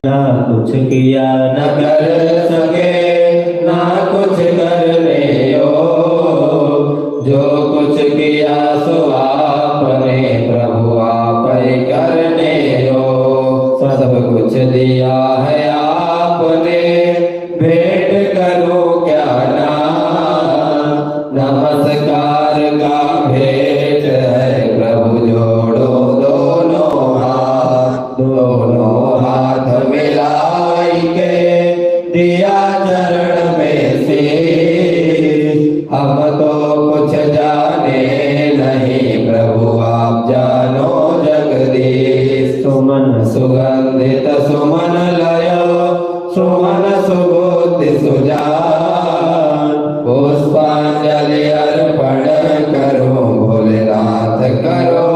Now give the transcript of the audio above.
ना कुछ किया न कर सके ना कुछ करने हो, जो कुछ किया सो आपने प्रभु आप ही करने हो। सब कुछ दिया है आपने, भेंट करो क्या नाम, नमस्कार का भेंट है प्रभु जोड़ो दोनों हाथ मिलाई के दिया चरण में से। हम तो कुछ जाने नहीं प्रभु आप जानो जगदीश। सुमन सुगंधित सुमन लयो सुमन सुबोधि सुजान, पुष्पांजलि अर्पण करो भोलेनाथ करो